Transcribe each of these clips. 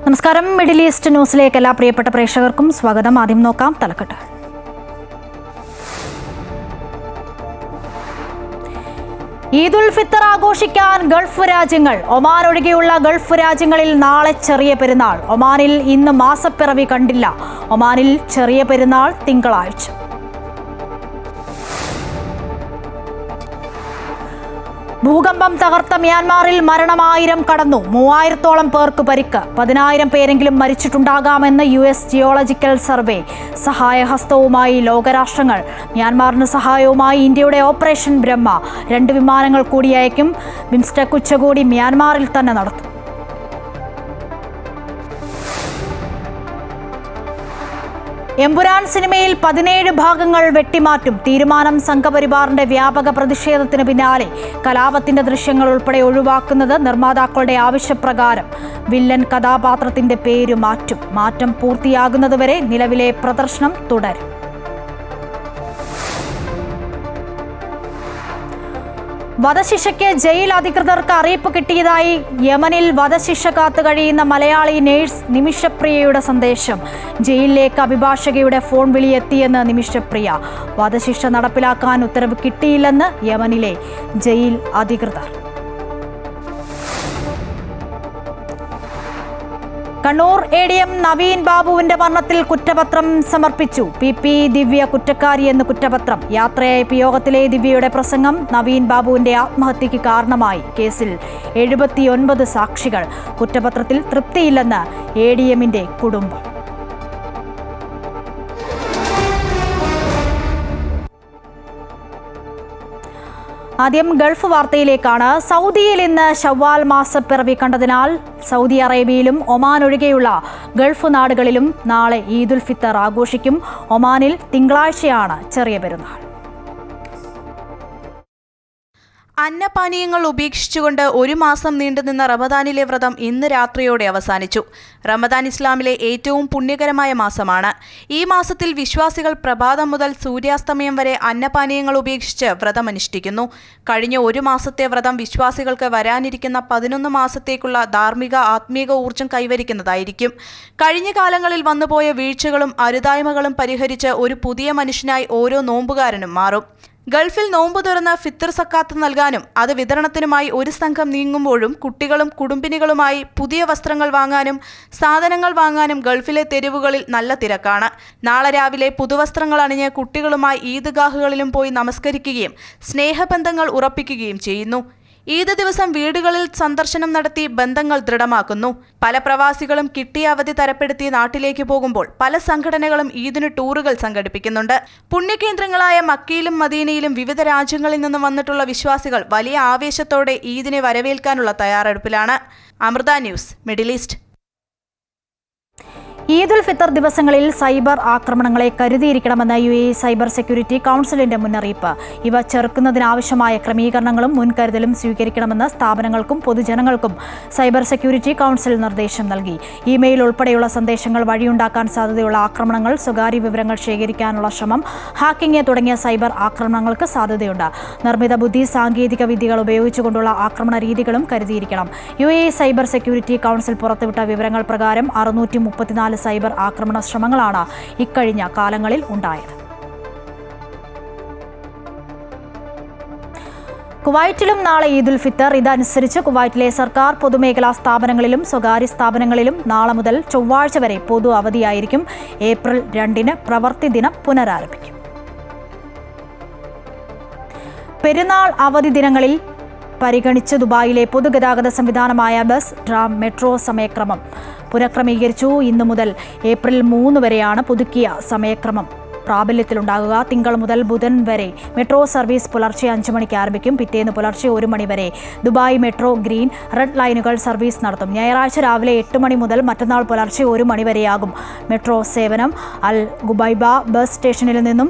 നമസ്കാരം. Middle east ന്യൂസിലേക്ക് എല്ലാ പ്രിയപ്പെട്ട പ്രേക്ഷകർക്കും സ്വാഗതം. ആദ്യം നോക്കാം തലക്കെട്ട്. ഈദ് ഉൽ ഫിത്തർ ആഘോഷിക്കാൻ ഗൾഫ് രാജ്യങ്ങൾ. ഒമാൻ ഒഴികെയുള്ള ഗൾഫ് രാജ്യങ്ങളിൽ നാളെ ചെറിയ പെരുന്നാൾ. ഒമാനിൽ ഇന്ന് മാസപ്പിറവി കണ്ടില്ല. ഒമാനിൽ ചെറിയ പെരുന്നാൾ തിങ്കളാഴ്ച. ഭൂകമ്പം തകർത്ത മ്യാൻമാറിൽ മരണം 1000 കടന്നു. 3000-ഓളം പേർക്ക് പരിക്ക്. 10,000 പേരെങ്കിലും മരിച്ചിട്ടുണ്ടാകാമെന്ന് US ജിയോളജിക്കൽ സർവേ. സഹായഹസ്തവുമായി ലോകരാഷ്ട്രങ്ങൾ. മ്യാൻമാറിന് സഹായവുമായി ഇന്ത്യയുടെ ഓപ്പറേഷൻ ബ്രഹ്മ. 2 വിമാനങ്ങൾ കൂടി അയക്കും. ബിംസ്റ്റെക് ഉച്ചകോടി മ്യാൻമാറിൽ തന്നെ നടത്തും. എമ്പുരാൻ സിനിമയിൽ 17 ഭാഗങ്ങൾ വെട്ടിമാറ്റും. തീരുമാനം സംഘപരിവാറിന്റെ വ്യാപക പ്രതിഷേധത്തിന് പിന്നാലെ. കലാപത്തിന്റെ ദൃശ്യങ്ങൾ ഉൾപ്പെടെ ഒഴിവാക്കുന്നത് നിർമ്മാതാക്കളുടെ ആവശ്യപ്രകാരം. വില്ലൻ കഥാപാത്രത്തിന്റെ പേര് മാറ്റും. മാറ്റം പൂർത്തിയാകുന്നതുവരെ നിലവിലെ പ്രദർശനം തുടരും. വധശിക്ഷയ്ക്ക് ജയിൽ അധികൃതർക്ക് അറിയിപ്പ് കിട്ടിയതായി യമനിൽ വധശിക്ഷ കാത്തു കഴിയുന്ന മലയാളി നേഴ്സ് നിമിഷപ്രിയയുടെ സന്ദേശം. ജയിലിലേക്ക് അഭിഭാഷകയുടെ ഫോൺ വിളിയെത്തിയെന്ന് നിമിഷപ്രിയ. വധശിക്ഷ നടപ്പിലാക്കാൻ ഉത്തരവ് കിട്ടിയില്ലെന്ന് യമനിലെ ജയിൽ അധികൃതർ. കണ്ണൂർ ADM നവീൻ ബാബുവിന്റെ മരണത്തിൽ കുറ്റപത്രം സമർപ്പിച്ചു. PP ദിവ്യ കുറ്റക്കാരിയെന്ന് കുറ്റപത്രം. യാത്രയയപ്പ് യോഗത്തിലെ ദിവ്യയുടെ പ്രസംഗം നവീൻ ബാബുവിന്റെ ആത്മഹത്യക്ക് കാരണമായി. കേസിൽ 79 സാക്ഷികൾ. കുറ്റപത്രത്തിൽ തൃപ്തിയില്ലെന്ന് ADMന്റെ കുടുംബം. ആദ്യം ഗൾഫ് വാർത്തയിലേക്കാണ്. സൗദിയിൽ ഇന്ന് ശവ്വാൽ മാസപ്പിറവി കണ്ടതിനാൽ സൗദി അറേബ്യയിലും ഒമാൻ ഒഴികെയുള്ള ഗൾഫ് നാടുകളിലും നാളെ ഈദ് ഉൽ ഫിത്തർ ആഘോഷിക്കും. ഒമാനിൽ തിങ്കളാഴ്ചയാണ് ചെറിയ പെരുന്നാൾ. അന്നപാനീയങ്ങൾ ഉപേക്ഷിച്ചുകൊണ്ട് 1 മാസം നീണ്ടുനിന്ന റമദാനിലെ വ്രതം ഇന്ന് രാത്രിയോടെ അവസാനിച്ചു. റമദാൻ ഇസ്ലാമിലെ ഏറ്റവും പുണ്യകരമായ മാസമാണ്. ഈ മാസത്തിൽ വിശ്വാസികൾ പ്രഭാതം മുതൽ സൂര്യാസ്തമയം വരെ അന്നപാനീയങ്ങൾ ഉപേക്ഷിച്ച് വ്രതമനുഷ്ഠിക്കുന്നു. കഴിഞ്ഞ 1 മാസത്തെ വ്രതം വിശ്വാസികൾക്ക് വരാനിരിക്കുന്ന 11 മാസത്തേക്കുള്ള ധാർമ്മിക ആത്മീക ഊർജ്ജം കൈവരിക്കുന്നതായിരിക്കും. കഴിഞ്ഞ കാലങ്ങളിൽ വന്നുപോയ വീഴ്ചകളും അരുതായ്മകളും പരിഹരിച്ച് ഒരു പുതിയ മനുഷ്യനായി ഓരോ നോമ്പുകാരനും മാറും. ഗൾഫിൽ നോമ്പ് തുറന്ന് ഫിത്തർ സക്കാത്ത് നൽകാനും അത് വിതരണത്തിനുമായി ഒരു സംഘം നീങ്ങുമ്പോഴും കുട്ടികളും കുടുംബിനികളുമായി പുതിയ വസ്ത്രങ്ങൾ വാങ്ങാനും സാധനങ്ങൾ വാങ്ങാനും ഗൾഫിലെ തെരുവുകളിൽ നല്ല തിരക്കാണ്. നാളെ രാവിലെ പുതുവസ്ത്രങ്ങൾ അണിഞ്ഞ് കുട്ടികളുമായി ഈദ്ഗാഹുകളിലും പോയി നമസ്കരിക്കുകയും സ്നേഹബന്ധങ്ങൾ ഉറപ്പിക്കുകയും ചെയ്യുന്നു. ഈദ് ദിവസം വീടുകളിൽ സന്ദർശനം നടത്തി ബന്ധങ്ങൾ ദൃഢമാക്കുന്നു. പല പ്രവാസികളും കിട്ടിയ അവധി തരപ്പെടുത്തി നാട്ടിലേക്ക് പോകുമ്പോൾ പല സംഘടനകളും ഈദിന് ടൂറുകൾ സംഘടിപ്പിക്കുന്നുണ്ട്. പുണ്യകേന്ദ്രങ്ങളായ മക്കയിലും മദീനയിലും വിവിധ രാജ്യങ്ങളിൽ നിന്നും വന്നിട്ടുള്ള വിശ്വാസികൾ വലിയ ആവേശത്തോടെ ഈദിനെ വരവേൽക്കാനുള്ള തയ്യാറെടുപ്പിലാണ്. Amrita news, Middle East. Eid ul Fitr ദിവസങ്ങളിൽ സൈബർ ആക്രമണങ്ങളെ കരുതിയിരിക്കണമെന്ന് UAE സൈബർ സെക്യൂരിറ്റി കൗൺസിലിന്റെ മുന്നറിയിപ്പ്. ഇവ ചെറുക്കുന്നതിനാവശ്യമായ ക്രമീകരണങ്ങളും മുൻകരുതലും സ്വീകരിക്കണമെന്ന് സ്ഥാപനങ്ങൾക്കും പൊതുജനങ്ങൾക്കും സൈബർ സെക്യൂരിറ്റി കൗൺസിൽ നിർദ്ദേശം നൽകി. ഇമെയിൽ ഉൾപ്പെടെയുള്ള സന്ദേശങ്ങൾ വഴിയുണ്ടാക്കാൻ സാധ്യതയുള്ള ആക്രമണങ്ങൾ, സ്വകാര്യ വിവരങ്ങൾ ശേഖരിക്കാനുള്ള ശ്രമം, ഹാക്കിംഗ് തുടങ്ങിയ സൈബർ ആക്രമണങ്ങൾക്ക് സാധ്യതയുണ്ട്. നിർമ്മിത ബുദ്ധി സാങ്കേതിക വിദ്യകൾ ഉപയോഗിച്ചുകൊണ്ടുള്ള ആക്രമണ രീതികളും കരുതിയിരിക്കണം. UAE സൈബർ സെക്യൂരിറ്റി കൗൺസിൽ പുറത്തുവിട്ട വിവരങ്ങൾ പ്രകാരം 634 സൈബർ ആക്രമണ ശ്രമങ്ങളാണ് ഇക്കഴിഞ്ഞ കാലങ്ങളിൽ ഉണ്ടായത്. കുവൈറ്റിലും നാളെ ഈദ് ഉൽ ഫിത്തർ. ഇതനുസരിച്ച് കുവൈറ്റിലെ സർക്കാർ പൊതുമേഖലാ സ്ഥാപനങ്ങളിലും സ്വകാര്യ സ്ഥാപനങ്ങളിലും നാളെ മുതൽ ചൊവ്വാഴ്ച വരെ പൊതു അവധിയായിരിക്കും. ഏപ്രിൽ 2 പ്രവൃത്തി ദിനം പുനരാരംഭിക്കും. പെരുന്നാൾ അവധി ദിനങ്ങളിൽ പരിഗണിച്ച് ദുബായിലെ പൊതുഗതാഗത സംവിധാനമായ ബസ്, ട്രാം, മെട്രോ സമയക്രമം പുനഃക്രമീകരിച്ചു. ഇന്നു മുതൽ ഏപ്രിൽ 3 വരെയാണ് പുതുക്കിയ സമയക്രമം പ്രാബല്യത്തിലുണ്ടാകുക. തിങ്കൾ മുതൽ ബുധൻ വരെ മെട്രോ സർവീസ് പുലർച്ചെ 5 മണിക്ക് ആരംഭിക്കും. പിറ്റേന്ന് പുലർച്ചെ 1 മണി വരെ ദുബായ് മെട്രോ ഗ്രീൻ, റെഡ് ലൈനുകൾ സർവീസ് നടത്തും. ഞായറാഴ്ച രാവിലെ 8 മണി മുതൽ മറ്റന്നാൾ പുലർച്ചെ 1 മണി വരെയാകും മെട്രോ സേവനം. അൽ ഗുബൈബ ബസ് സ്റ്റേഷനിൽ നിന്നും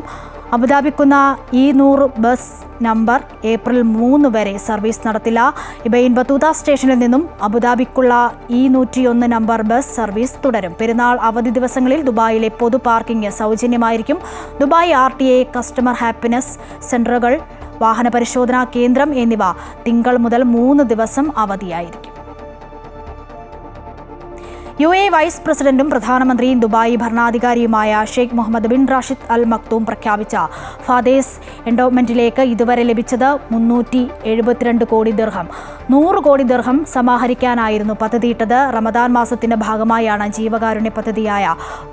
അബുദാബിക്കുന്ന E100 ബസ് നമ്പർ ഏപ്രിൽ 3 വരെ സർവീസ് നടത്തില്ല. ഇബൈൻ ബത്തൂത സ്റ്റേഷനിൽ നിന്നും അബുദാബിക്കുള്ള E101 നമ്പർ ബസ് സർവീസ് തുടരും. പെരുന്നാൾ അവധി ദിവസങ്ങളിൽ ദുബായിലെ പൊതു പാർക്കിംഗ് സൗജന്യമായിരിക്കും. ദുബായ് RTA കസ്റ്റമർ ഹാപ്പിനെസ് സെന്ററുകൾ, വാഹന പരിശോധനാ കേന്ദ്രം എന്നിവ തിങ്കൾ മുതൽ 3 ദിവസം അവധിയായിരിക്കും. UAE വൈസ് പ്രസിഡന്റും പ്രധാനമന്ത്രിയും ദുബായ് ഭരണാധികാരിയുമായ Sheikh Mohammed bin Rashid Al Maktoum പ്രഖ്യാപിച്ച ഫാദേസ് എൻഡോമെന്റിലേക്ക് ഇതുവരെ ലഭിച്ചത് 372 കോടി ദിർഹം. 100 കോടി ദിർഹം സമാഹരിക്കാനായിരുന്നു പദ്ധതിയിട്ടത്. റമദാൻ മാസത്തിന്റെ ഭാഗമായാണ് ജീവകാരുണ്യ പദ്ധതിയായ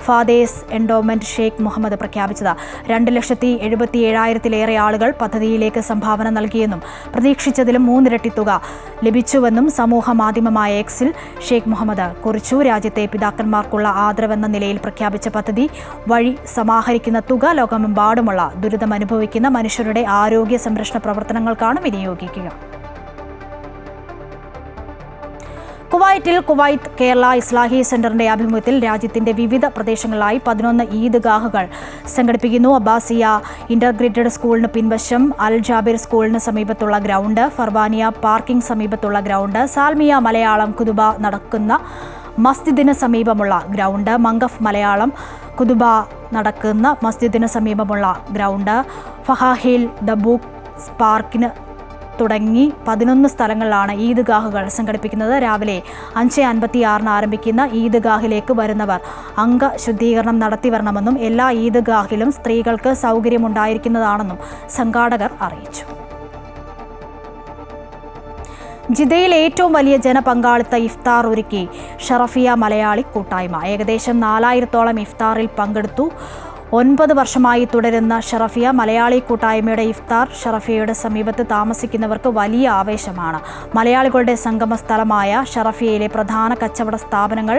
ഫാദേസ് എൻഡോമെന്റ് ഷെയ്ഖ് മുഹമ്മദ് പ്രഖ്യാപിച്ചത്. 2,77,000-ലേറെ ആളുകൾ പദ്ധതിയിലേക്ക് സംഭാവന നൽകിയെന്നും പ്രതീക്ഷിച്ചതിലും 3 ഇരട്ടി തുക ലഭിച്ചുവെന്നും സമൂഹ മാധ്യമമായ എക്സിൽ ഷെയ്ഖ് മുഹമ്മദ് കുറിച്ചു. രാജ്യത്തെ പിതാക്കന്മാർക്കുള്ള ആദരവെന്ന നിലയിൽ പ്രഖ്യാപിച്ച പദ്ധതി വഴി സമാഹരിക്കുന്ന തുക ലോകമെമ്പാടുമുള്ള ദുരിതമനുഭവിക്കുന്ന മനുഷ്യരുടെ ആരോഗ്യ സംരക്ഷണ പ്രവർത്തനങ്ങൾക്കാണ് വിനിയോഗിക്കുക. കുവൈറ്റിൽ കുവൈത്ത് കേരള ഇസ്ലാഹി സെന്ററിന്റെ ആഭിമുഖ്യത്തിൽ രാജ്യത്തിന്റെ വിവിധ പ്രദേശങ്ങളിലായി 11 ഈദ്ഗാഹുകൾ സംഘടിപ്പിക്കുന്നു. അബ്ബാസിയ ഇന്റർഗ്രേറ്റഡ് സ്കൂളിന് പിൻവശം, അൽ ജാബിർ സ്കൂളിന് സമീപത്തുള്ള ഗ്രൗണ്ട്, ഫർവാനിയ പാർക്കിംഗ് സമീപത്തുള്ള ഗ്രൗണ്ട്, സാൽമിയ മലയാളം കുതുബ നടക്കുന്ന മസ്ജിദിന് സമീപമുള്ള ഗ്രൗണ്ട്, മംഗഫ് മലയാളം കുതുബ നടക്കുന്ന മസ്ജിദിന് സമീപമുള്ള ഗ്രൗണ്ട്, ഫഹാഹിൽ ദബൂക്ക് പാർക്കിന് തുടങ്ങി 11 സ്ഥലങ്ങളിലാണ് ഈദ്ഗാഹുകൾ സംഘടിപ്പിക്കുന്നത്. രാവിലെ 5:56 ആരംഭിക്കുന്ന ഈദ്ഗാഹിലേക്ക് വരുന്നവർ അംഗശുദ്ധീകരണം നടത്തിവരണമെന്നും എല്ലാ ഈദ്ഗാഹിലും സ്ത്രീകൾക്ക് സൗകര്യമുണ്ടായിരിക്കുന്നതാണെന്നും സംഘാടകർ അറിയിച്ചു. ജിദ്ദയിൽ ഏറ്റവും വലിയ ജനപങ്കാളിത്ത ഇഫ്താർ ഒരുക്കി ഷറഫിയ മലയാളി കൂട്ടായ്മ. ഏകദേശം 4000-ഓളം ഇഫ്താറിൽ പങ്കെടുത്തു. 9 വർഷമായി തുടരുന്ന ഷറഫിയ മലയാളി കൂട്ടായ്മയുടെ ഇഫ്താർ ഷറഫിയയുടെ സമീപത്ത് താമസിക്കുന്നവർക്ക് വലിയ ആവേശമാണ്. മലയാളികളുടെ സംഗമ സ്ഥലമായ ഷറഫിയയിലെ പ്രധാന കച്ചവട സ്ഥാപനങ്ങൾ,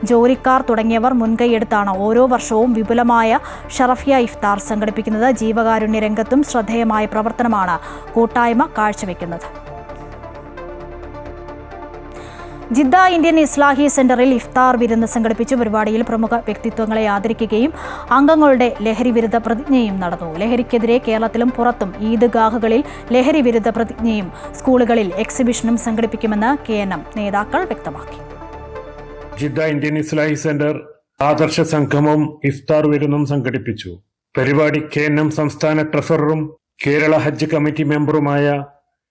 ജോലിക്കാർ തുടങ്ങിയവർ മുൻകൈയെടുത്താണ് ഓരോ വർഷവും വിപുലമായ ഷറഫിയ ഇഫ്താർ സംഘടിപ്പിക്കുന്നത്. ജീവകാരുണ്യ രംഗത്തും ശ്രദ്ധേയമായ പ്രവർത്തനമാണ് കൂട്ടായ്മ കാഴ്ചവെക്കുന്നത്. ജിദ്ദ ഇന്ത്യൻ ഇസ്ലാഹി സെന്ററിൽ ഇഫ്താർ വിരുന്ന് സംഘടിപ്പിച്ചു. പരിപാടിയിൽ പ്രമുഖ വ്യക്തിത്വങ്ങളെ ആദരിക്കുകയും അംഗങ്ങളുടെ ലഹരി വിരുദ്ധ പ്രതിജ്ഞയും നടന്നു. ലഹരിക്കെതിരെ കേരളത്തിലും പുറത്തും ഈദ്ഗാഹുകളിൽ ലഹരി വിരുദ്ധ പ്രതിജ്ഞയും സ്കൂളുകളിൽ എക്സിബിഷനും സംഘടിപ്പിക്കുമെന്ന് KNM നേതാക്കൾ വ്യക്തമാക്കി. ജിദ്ദ ഇന്ത്യൻ ഇസ്ലാഹി സെന്റർ ആദർശ സംഗമവും ഇഫ്താർ വിരുന്നും സംഘടിപ്പിച്ചു. പരിപാടി KNM സംസ്ഥാന ട്രഷററും കേരള ഹജ്ജ് കമ്മിറ്റി മെമ്പറുമായ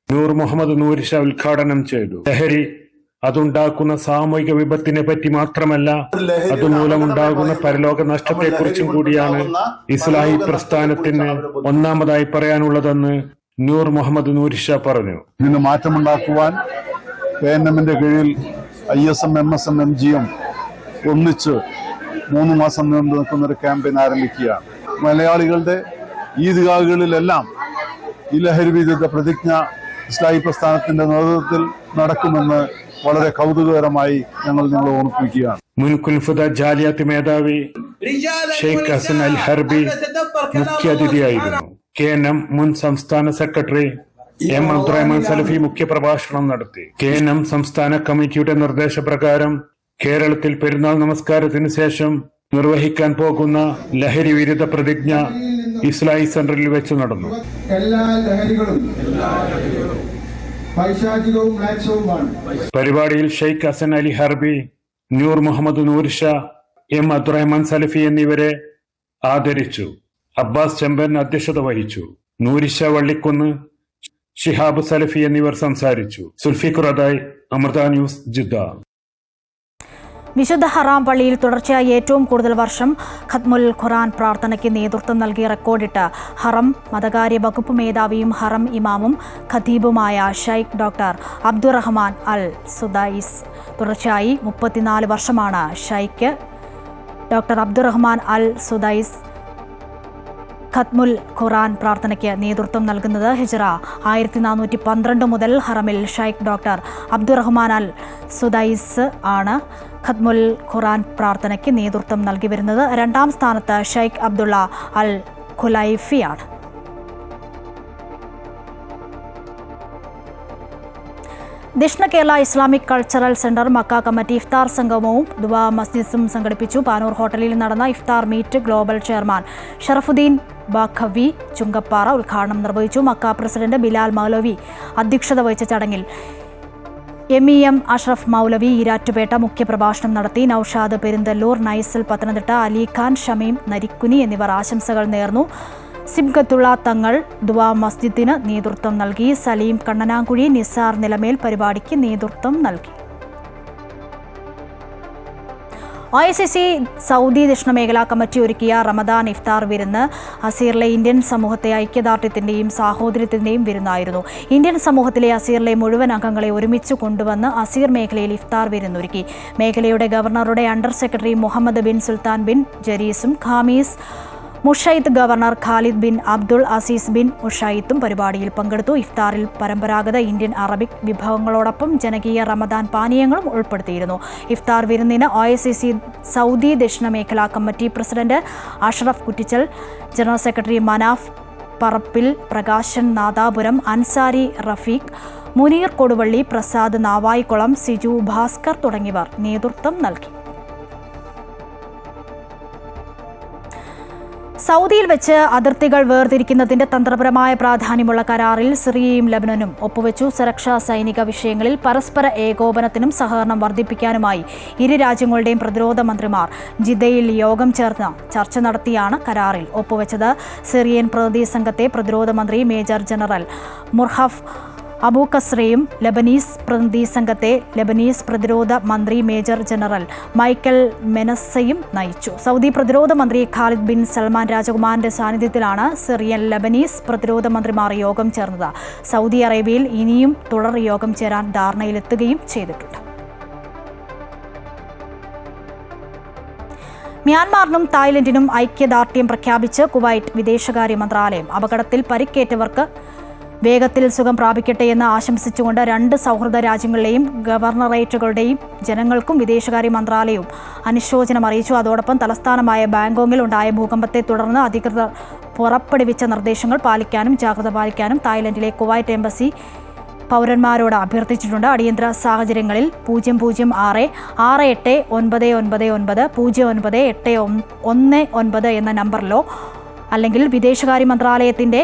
നൂർ മുഹമ്മദ് നൂരിഷ ഉദ്ഘാടനം ചെയ്തു. ലഹരി അതുണ്ടാക്കുന്ന സാമൂഹിക വിപത്തിനെ പറ്റി മാത്രമല്ല, അതുമൂലമുണ്ടാകുന്ന പരലോക നഷ്ടത്തെക്കുറിച്ചും കൂടിയാണ് ഇസ്ലാഹി പ്രസ്ഥാനത്തിന് ഒന്നാമതായി പറയാനുള്ളതെന്ന് നൂർ മുഹമ്മദ് നൂരിഷ പറഞ്ഞു. ഇതിന് മാറ്റമുണ്ടാക്കുവാൻ KNMന്റെ കീഴിൽ ISM, MSM, MGM ഒന്നിച്ച് 3 മാസം നീണ്ടു നിൽക്കുന്ന ഒരു ക്യാമ്പയിൻ ആരംഭിക്കുകയാണ്. മലയാളികളുടെ ഈദ്ഗാഹുകളിലെല്ലാം ഈ ലഹരി വിരുദ്ധ പ്രതിജ്ഞ ഇസ്ലാഹി പ്രസ്ഥാനത്തിന്റെ നേതൃത്വത്തിൽ നടക്കുമെന്ന് വളരെ കൗതുകകരമായി ഞങ്ങൾ നിങ്ങളെ ഓർമ്മിപ്പിക്കുകയാണ്. മുൻ കുൽഫുദ ജാലിയാത്ത് മേധാവി ഷെയ്ഖ് ഹസൻ അൽ ഹർബി മുഖ്യാതിഥിയായിരുന്നു. KNM മുൻ സംസ്ഥാന സെക്രട്ടറി M. അബ്ദുറഹ്മാൻ സലഫി മുഖ്യപ്രഭാഷണം നടത്തി. KNM സംസ്ഥാന കമ്മിറ്റിയുടെ നിർദ്ദേശപ്രകാരം കേരളത്തിൽ പെരുന്നാൾ നമസ്കാരത്തിന് ശേഷം നിർവഹിക്കാൻ പോകുന്ന ലഹരി വിരുദ്ധ പ്രതിജ്ഞ ഇസ്ലാഹി സെന്ററിൽ വെച്ച് നടന്നു. എല്ലാ ലഹരികളും പൈശാചികവും മ്ലേച്ഛവുമാണ്. പരിപാടിയിൽ ഷെയ്ഖ് ഹസൻ അലി ഹർബി, നൂർ മുഹമ്മദ് നൂരിഷ, M. അബ്ദുറഹ്മാൻ സലഫി എന്നിവരെ ആദരിച്ചു. അബ്ബാസ് ചെമ്പൻ അധ്യക്ഷത വഹിച്ചു. നൂരിഷ വള്ളിക്കുന്ന്, ഷിഹാബ് സലഫി എന്നിവർ സംസാരിച്ചു. സുൽഫിഖുർ അദായ്, അമൃത ന്യൂസ്, ജിദ്ദ. വിശുദ്ധ ഹറാം പള്ളിയിൽ തുടർച്ചയായി ഏറ്റവും കൂടുതൽ വർഷം ഖത്മുൽ ഖുർആൻ പ്രാർത്ഥനയ്ക്ക് നേതൃത്വം നൽകി റെക്കോർഡിട്ട് ഹറം മതകാര്യ വകുപ്പ് മേധാവിയും ഹറം ഇമാമും ഖതീബുമായ ഷൈഖ് ഡോക്ടർ അബ്ദുറഹ്മാൻ അൽ സുദൈസ്. തുടർച്ചയായി 34 വർഷമാണ് ഷൈഖ് ഡോക്ടർ അബ്ദുറഹ്മാൻ അൽ സുദൈസ് ഖത്മുൽ ഖുർആൻ പ്രാർത്ഥനയ്ക്ക് നേതൃത്വം നൽകുന്നത്. ഹിജ്റ 1412 മുതൽ ഹറമിൽ ഷൈഖ് ഡോക്ടർ അബ്ദുറഹ്മാൻ അൽ സുദൈസ് ആണ് ഖത്മുൽ ഖുർആൻ പ്രാർത്ഥനയ്ക്ക് നേതൃത്വം നൽകി വരുന്നത്. 2ാം സ്ഥാനത്ത് ഷൈഖ് അബ്ദുള്ള അൽ ഖുലൈഫിയാണ്. ദക്ഷിണ Kerala Islamic cultural centre Makkah committee ഇഫ്താർ സംഗമവും ദുആ മസ്ജിദും സംഘടിപ്പിച്ചു. പാനൂർ ഹോട്ടലിൽ നടന്ന ഇഫ്താർ meet global chairman Sharafuddeen Baqavi Chungappara ഉദ്ഘാടനം നിർവഹിച്ചു. മക്ക പ്രസിഡന്റ് ബിലാൽ മൗലവി അധ്യക്ഷത വഹിച്ച ചടങ്ങിൽ MEM അഷ്റഫ് മൗലവി ഈരാറ്റുപേട്ട മുഖ്യപ്രഭാഷണം നടത്തി. നൌഷാദ് പെരിന്തല്ലൂർ, നൈസൽ പത്തനംതിട്ട, അലിഖാൻ ഷമീം നരിക്കുനി എന്നിവർ ആശംസകൾ നേർന്നു. സിബ്ഗത്തുള്ള തങ്ങൾ ദുആ മസ്ജിദിന് നേതൃത്വം നൽകി. സലീം കണ്ണനാങ്കുഴി, നിസാർ നിലമേൽ പരിപാടിക്ക് നേതൃത്വം നൽകി. ICC സൗദി ദക്ഷിണമേഖലാ കമ്മിറ്റി ഒരുക്കിയ റമദാൻ ഇഫ്താർ വിരുന്ന് അസീറിലെ ഇന്ത്യൻ സമൂഹത്തെ ഐക്യദാർഢ്യത്തിന്റെയും സാഹോദര്യത്തിന്റെയും വിരുന്നായിരുന്നു. ഇന്ത്യൻ സമൂഹത്തിലെ അസീറിലെ മുഴുവൻ അംഗങ്ങളെ ഒരുമിച്ച് കൊണ്ടുവന്ന് അസീർ മേഖലയിൽ ഇഫ്താർ വിരുന്നൊരുക്കി. മേഖലയുടെ ഗവർണറുടെ under secretary Mohammed bin Sultan bin ജരീസും Khamis Mushait governor Khalid bin Abdul Aziz bin മുഷൈത്തും പരിപാടിയിൽ പങ്കെടുത്തു. ഇഫ്താറിൽ പരമ്പരാഗത ഇന്ത്യൻ അറബിക് വിഭവങ്ങളോടൊപ്പം ജനകീയ റമദാൻ പാനീയങ്ങളും ഉൾപ്പെടുത്തിയിരുന്നു. ഇഫ്താർ വിരുന്നിന് ICC സൗദി ദക്ഷിണമേഖലാ committee president Ashraf Kuttichal, general secretary Manaf Parappil, Prakashan Nadapuram, Ansari Rafeeq, Muneer Koduvally, Prasad Navaikulam, Siju Bhaskar തുടങ്ങിയവർ നേതൃത്വം നൽകി. സൗദിയിൽ വെച്ച് അതിർത്തികൾ വേർതിരിക്കുന്നതിന്റെ തന്ത്രപരമായ പ്രാധാന്യമുള്ള കരാറിൽ സിറിയയും ലബനനും ഒപ്പുവെച്ചു. സുരക്ഷാ സൈനിക വിഷയങ്ങളിൽ പരസ്പര ഏകോപനത്തിനും സഹകരണം വർദ്ധിപ്പിക്കാനുമായി ഇരു രാജ്യങ്ങളുടെയും പ്രതിരോധ മന്ത്രിമാർ ജിദ്ദയിൽ യോഗം ചേർന്ന് ചർച്ച നടത്തിയാണ് കരാറിൽ ഒപ്പുവെച്ചത്. സിറിയൻ പ്രതിനിധി സംഘത്തെ പ്രതിരോധ മന്ത്രി മേജർ ജനറൽ മുർഹഫ് അബു കസ്രയും ലബനീസ് പ്രതിനിധി സംഘത്തെ ലബനീസ് പ്രതിരോധ മന്ത്രി മേജർ ജനറൽ മൈക്കൽ മെനസയും നയിച്ചു. സൗദി പ്രതിരോധ മന്ത്രി ഖാലിദ് ബിൻ സൽമാൻ രാജകുമാരന്റെ സാന്നിധ്യത്തിലാണ് സിറിയൻ ലബനീസ് പ്രതിരോധ മന്ത്രിമാർ യോഗം ചേർന്നത്. സൗദി അറേബ്യയിൽ ഇനിയും തുടർ യോഗം ചേരാൻ ധാരണയിലെത്തുകയും ചെയ്തിട്ടുണ്ട്. മ്യാൻമാറിനും തായ്ലൻഡിനും ഐക്യദാർഢ്യം പ്രഖ്യാപിച്ച് കുവൈറ്റ് വിദേശകാര്യ മന്ത്രാലയം. അപകടത്തിൽ പരിക്കേറ്റവർക്ക് വേഗത്തിൽ സുഖം പ്രാപിക്കട്ടെ എന്ന് ആശംസിച്ചുകൊണ്ട് രണ്ട് സൗഹൃദ രാജ്യങ്ങളിലെയും ഗവർണറേറ്റുകളുടെയും ജനങ്ങൾക്കും വിദേശകാര്യ മന്ത്രാലയവും അനുശോചനം അറിയിച്ചു. അതോടൊപ്പം തലസ്ഥാനമായ ബാങ്കോങ്ങിൽ ഉണ്ടായ ഭൂകമ്പത്തെ തുടർന്ന് അധികൃതർ പുറപ്പെടുവിച്ച നിർദ്ദേശങ്ങൾ പാലിക്കാനും ജാഗ്രത പാലിക്കാനും തായ്ലൻഡിലെ കുവൈറ്റ് എംബസി പൗരന്മാരോട് അഭ്യർത്ഥിച്ചിട്ടുണ്ട്. അടിയന്തര സാഹചര്യങ്ങളിൽ 006-999-09-819 എന്ന നമ്പറിലോ അല്ലെങ്കിൽ വിദേശകാര്യ മന്ത്രാലയത്തിൻ്റെ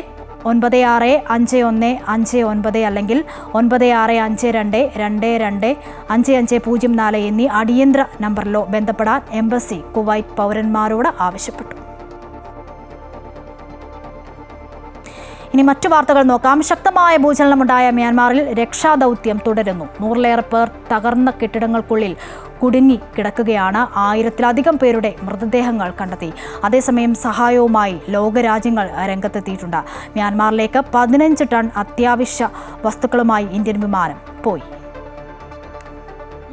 965159 അല്ലെങ്കിൽ 9652225504 എന്നീ അടിയന്തര നമ്പറിലോ ബന്ധപ്പെടാൻ എംബസി കുവൈറ്റ് പൗരന്മാരോട് ആവശ്യപ്പെട്ടു. ഇനി മറ്റു വാർത്തകൾ നോക്കാം. ശക്തമായ ഭൂചലനമുണ്ടായ മ്യാൻമാറിൽ രക്ഷാദൗത്യം തുടരുന്നു. 100-ലേറെ പേർ തകർന്ന കെട്ടിടങ്ങൾക്കുള്ളിൽ കുടുങ്ങി കിടക്കുകയാണ്. 1000-ലധികം പേരുടെ മൃതദേഹങ്ങൾ കണ്ടെത്തി. അതേസമയം സഹായവുമായി ലോകരാജ്യങ്ങൾ രംഗത്തെത്തിയിട്ടുണ്ട്. മ്യാൻമാറിലേക്ക് 15 ടൺ അത്യാവശ്യ വസ്തുക്കളുമായി ഇന്ത്യൻ വിമാനം പോയി.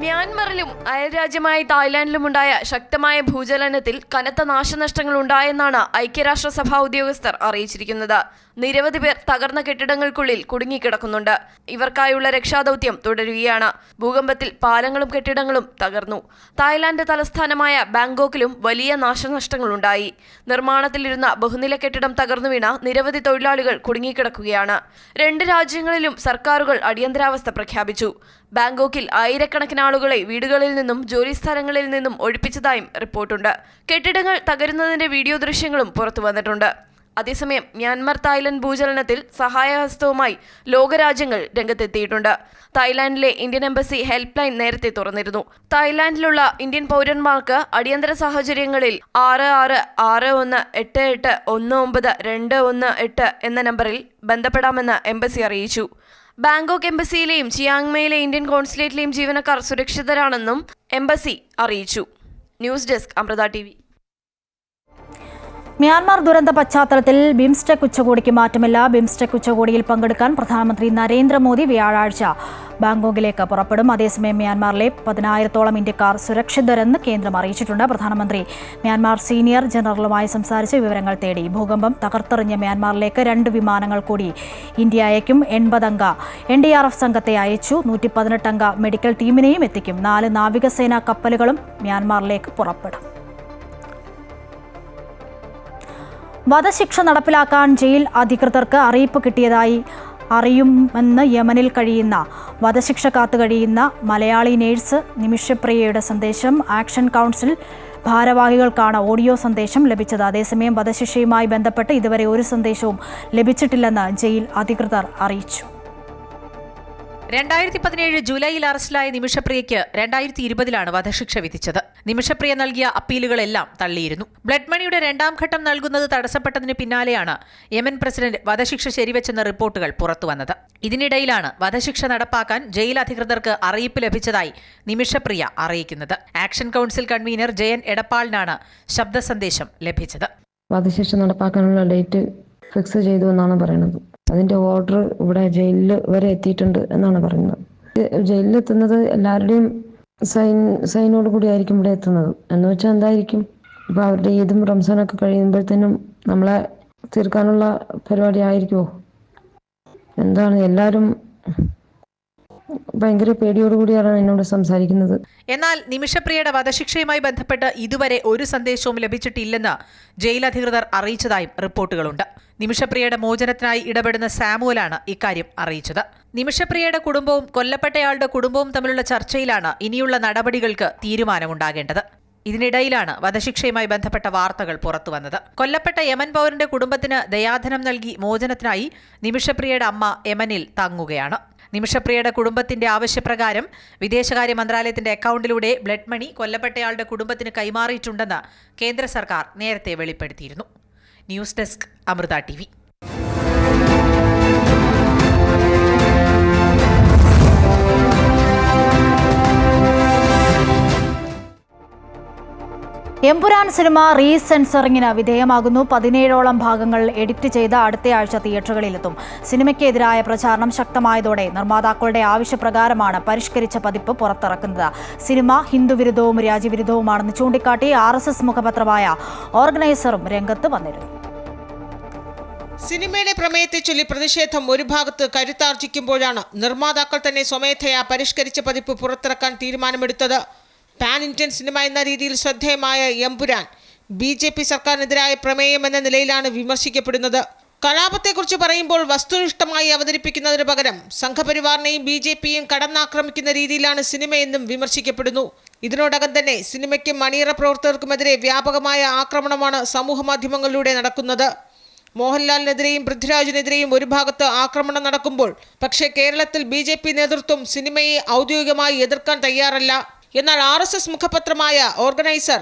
മ്യാൻമറിലും അയൽരാജ്യമായ തായ്ലാന്റിലുമുണ്ടായ ശക്തമായ ഭൂചലനത്തിൽ കനത്ത നാശനഷ്ടങ്ങൾ ഉണ്ടായെന്നാണ് ഐക്യരാഷ്ട്രസഭാ ഉദ്യോഗസ്ഥർ അറിയിച്ചിരിക്കുന്നത്. നിരവധി പേർ തകർന്ന കെട്ടിടങ്ങൾക്കുള്ളിൽ കുടുങ്ങിക്കിടക്കുന്നുണ്ട്. ഇവർക്കായുള്ള രക്ഷാദൗത്യം തുടരുകയാണ്. ഭൂകമ്പത്തിൽ പാലങ്ങളും കെട്ടിടങ്ങളും തകർന്നു. തായ്ലാന്റ് തലസ്ഥാനമായ ബാങ്കോക്കിലും വലിയ നാശനഷ്ടങ്ങളുണ്ടായി. നിർമ്മാണത്തിലിരുന്ന ബഹുനില കെട്ടിടം തകർന്നു വീണ നിരവധി തൊഴിലാളികൾ കുടുങ്ങിക്കിടക്കുകയാണ്. 2 രാജ്യങ്ങളിലും സർക്കാരുകൾ അടിയന്തരാവസ്ഥ പ്രഖ്യാപിച്ചു. ബാങ്കോക്കിൽ ആയിരക്കണക്കിന് ആളുകളെ വീടുകളിൽ നിന്നും ജോലിസ്ഥലങ്ങളിൽ നിന്നും ഒഴിപ്പിച്ചതായും റിപ്പോർട്ടുണ്ട്. കെട്ടിടങ്ങൾ തകരുന്നതിന്റെ വീഡിയോ ദൃശ്യങ്ങളും പുറത്തു വന്നിട്ടുണ്ട്. അതേസമയം മ്യാൻമർ തായ്ലൻഡ് ഭൂചലനത്തിൽ സഹായഹസ്തവുമായി ലോകരാജ്യങ്ങൾ രംഗത്തെത്തിയിട്ടുണ്ട്. തായ്ലാന്റിലെ ഇന്ത്യൻ എംബസി ഹെൽപ്പ് ലൈൻ നേരത്തെ തുറന്നിരുന്നു. തായ്ലാന്റിലുള്ള ഇന്ത്യൻ പൗരന്മാർക്ക് അടിയന്തര സാഹചര്യങ്ങളിൽ 6681881921 എന്ന നമ്പറിൽ ബന്ധപ്പെടാമെന്ന് എംബസി അറിയിച്ചു. ബാങ്കോക്ക് എംബസിയിലെയും ചിയാങ്മയിലെ ഇന്ത്യൻ കോൺസുലേറ്റിലെയും ജീവനക്കാർ സുരക്ഷിതരാണെന്നും എംബസി അറിയിച്ചു. News desk Amrita TV. Myanmar ദുരന്ത പശ്ചാത്തലത്തിൽ ബിംസ്റ്റെക് ഉച്ചകോടിക്ക് മാറ്റമില്ല. ബിംസ്റ്റെക് ഉച്ചകോടിയിൽ പങ്കെടുക്കാൻ പ്രധാനമന്ത്രി നരേന്ദ്രമോദി വ്യാഴാഴ്ച ബാങ്കോക്കിലേക്ക് പുറപ്പെടും. അതേസമയം മ്യാൻമാറിലെ 10,000-ഓളം ഇന്ത്യക്കാർ സുരക്ഷിതരെന്ന് കേന്ദ്രം അറിയിച്ചിട്ടുണ്ട്. പ്രധാനമന്ത്രി മ്യാൻമാർ സീനിയർ ജനറലുമായി സംസാരിച്ച് വിവരങ്ങൾ തേടി. ഭൂകമ്പം തകർത്തെറിഞ്ഞ മ്യാൻമാറിലേക്ക് 2 വിമാനങ്ങൾ കൂടി ഇന്ത്യ അയക്കും. 80-അംഗ NDRF സംഘത്തെ അയച്ചു. 118-അംഗ മെഡിക്കൽ ടീമിനെയും എത്തിക്കും. 4 നാവികസേനാ കപ്പലുകളും മ്യാൻമാറിലേക്ക് പുറപ്പെടും. വധശിക്ഷ നടപ്പിലാക്കാൻ ജയിൽ അധികൃതർക്ക് അറിയിപ്പ് കിട്ടിയതായി അറിയുമെന്ന് യമനിൽ കഴിയുന്ന വധശിക്ഷ കാത്തുകഴിയുന്ന മലയാളി നേഴ്സ് നിമിഷപ്രിയയുടെ സന്ദേശം. ആക്ഷൻ കൗൺസിൽ ഭാരവാഹികൾക്കാണ് ഓഡിയോ സന്ദേശം ലഭിച്ചത്. അതേസമയം വധശിക്ഷയുമായി ബന്ധപ്പെട്ട് ഇതുവരെ ഒരു സന്ദേശവും ലഭിച്ചിട്ടില്ലെന്ന് ജയിൽ അധികൃതർ അറിയിച്ചു. 2017 ജൂലൈയിൽ അറസ്റ്റിലായ നിമിഷപ്രിയയ്ക്ക് 2020 വധശിക്ഷ വിധിച്ചത്. നിമിഷപ്രിയ നൽകിയ അപ്പീലുകളെല്ലാം തള്ളിയിരുന്നു. ബ്ലഡ് മണിയുടെ 2ാം ഘട്ടം നൽകുന്നത് തടസ്സപ്പെട്ടതിന് പിന്നാലെയാണ് യമൻ പ്രസിഡന്റ് വധശിക്ഷ ശരിവെച്ചെന്ന റിപ്പോർട്ടുകൾ പുറത്തുവന്നത്. ഇതിനിടയിലാണ് വധശിക്ഷ നടപ്പാക്കാൻ ജയിൽ അധികൃതർക്ക് അറിയിപ്പ് ലഭിച്ചതായി നിമിഷപ്രിയ അറിയിക്കുന്നത്. ആക്ഷൻ കൗൺസിൽ കൺവീനർ ജയൻ എടപ്പാളിനാണ് ശബ്ദ സന്ദേശം ലഭിച്ചത്. വധശിക്ഷ നടപ്പാക്കാനുള്ള ഡേറ്റ് ഫിക്സ് ചെയ്തു എന്നാണ് പറയുന്നത്. അതിന്റെ ഓർഡർ ഇവിടെ ജയിലിൽ വരെ എത്തിയിട്ടുണ്ട് എന്നാണ് പറയുന്നത്. ജയിലിലെത്തുന്നത് എല്ലാവരുടെയും സൈനോട് കൂടി ആയിരിക്കും ഇവിടെ എത്തുന്നത്. എന്ന് വെച്ചാൽ എന്തായിരിക്കും, ഇപ്പൊ അവരുടെ ഈദും റംസാനൊക്കെ കഴിയുമ്പോഴത്തേനും നമ്മളെ തീർക്കാനുള്ള പരിപാടി ആയിരിക്കുമോ? എന്താണ്, എല്ലാവരും ഭയങ്കര പേടിയോടുകൂടിയാണ് എന്നോട് സംസാരിക്കുന്നത്. എന്നാൽ നിമിഷപ്രിയയുടെ വധശിക്ഷയുമായി ബന്ധപ്പെട്ട് ഇതുവരെ ഒരു സന്ദേശവും ലഭിച്ചിട്ടില്ലെന്ന് ജയിൽ അധികൃതർ അറിയിച്ചതായും റിപ്പോർട്ടുകളുണ്ട്. നിമിഷപ്രിയയുടെ മോചനത്തിനായി ഇടപെടുന്ന സാമുവലാണ് ഇക്കാര്യം അറിയിച്ചത്. നിമിഷപ്രിയയുടെ കുടുംബവും കൊല്ലപ്പെട്ടയാളുടെ കുടുംബവും തമ്മിലുള്ള ചർച്ചയിലാണ് ഇനിയുള്ള നടപടികൾക്ക് തീരുമാനമുണ്ടാകേണ്ടത്. ഇതിനിടയിലാണ് വധശിക്ഷയുമായി ബന്ധപ്പെട്ട വാർത്തകൾ പുറത്തുവന്നത്. കൊല്ലപ്പെട്ട യമൻ പൗരന്റെ കുടുംബത്തിന് ദയാധനം നൽകി മോചനത്തിനായി നിമിഷപ്രിയയുടെ അമ്മ യമനിൽ തങ്ങുകയാണ്. നിമിഷപ്രിയയുടെ കുടുംബത്തിന്റെ ആവശ്യപ്രകാരം വിദേശകാര്യ മന്ത്രാലയത്തിന്റെ അക്കൗണ്ടിലൂടെ ബ്ലഡ് മണി കൊല്ലപ്പെട്ടയാളുടെ കുടുംബത്തിന് കൈമാറിയിട്ടുണ്ടെന്ന് കേന്ദ്ര സർക്കാർ നേരത്തെ വെളിപ്പെടുത്തിയിരുന്നു. News desk Amrita TV. Empuraan cinema റീസെൻസറിങ്ങിന് വിധേയമാകുന്നു. 17ഓളം ഭാഗങ്ങൾ എഡിറ്റ് ചെയ്ത് അടുത്തയാഴ്ച തിയേറ്ററുകളിലെത്തും. സിനിമയ്ക്കെതിരായ പ്രചാരണം ശക്തമായതോടെ നിർമ്മാതാക്കളുടെ ആവശ്യപ്രകാരമാണ് പരിഷ്കരിച്ച പതിപ്പ് പുറത്തിറക്കുന്നത്. സിനിമ ഹിന്ദുവിരുദ്ധവും രാജ്യവിരുദ്ധവുമാണെന്ന് ചൂണ്ടിക്കാട്ടി RSS മുഖപത്രമായ ഓർഗനൈസറും രംഗത്ത് വന്നിരുന്നു. സിനിമയുടെ പ്രമേയത്തെ ചൊല്ലി പ്രതിഷേധം ഒരു ഭാഗത്ത് കരുത്താർജിക്കുമ്പോഴാണ് നിർമ്മാതാക്കൾ തന്നെ സ്വമേധയാ പരിഷ്കരിച്ച പതിപ്പ് പുറത്തിറക്കാൻ തീരുമാനമെടുത്തത്. പാൻ ഇന്ത്യൻ സിനിമ എന്ന രീതിയിൽ ശ്രദ്ധേയമായ എമ്പുരാൻ BJP സർക്കാരിനെതിരായ പ്രമേയം എന്ന നിലയിലാണ് വിമർശിക്കപ്പെടുന്നത്. കലാപത്തെക്കുറിച്ച് പറയുമ്പോൾ വസ്തുനിഷ്ഠമായി അവതരിപ്പിക്കുന്നതിന് പകരം സംഘപരിവാറിനെയും BJPയും കടന്നാക്രമിക്കുന്ന രീതിയിലാണ് സിനിമയെന്നും വിമർശിക്കപ്പെടുന്നു. ഇതിനോടകം തന്നെ സിനിമയ്ക്കും അണിയറ പ്രവർത്തകർക്കുമെതിരെ വ്യാപകമായ ആക്രമണമാണ് സമൂഹമാധ്യമങ്ങളിലൂടെ നടക്കുന്നത്. മോഹൻലാലിനെതിരെയും പൃഥ്വിരാജിനെതിരെയും ഒരു ഭാഗത്ത് ആക്രമണം നടക്കുമ്പോൾ പക്ഷേ കേരളത്തിൽ BJP നേതൃത്വം സിനിമയെ ഔദ്യോഗികമായി എതിർക്കാൻ തയ്യാറല്ല. എന്നാൽ RSS മുഖപത്രമായ ഓർഗനൈസർ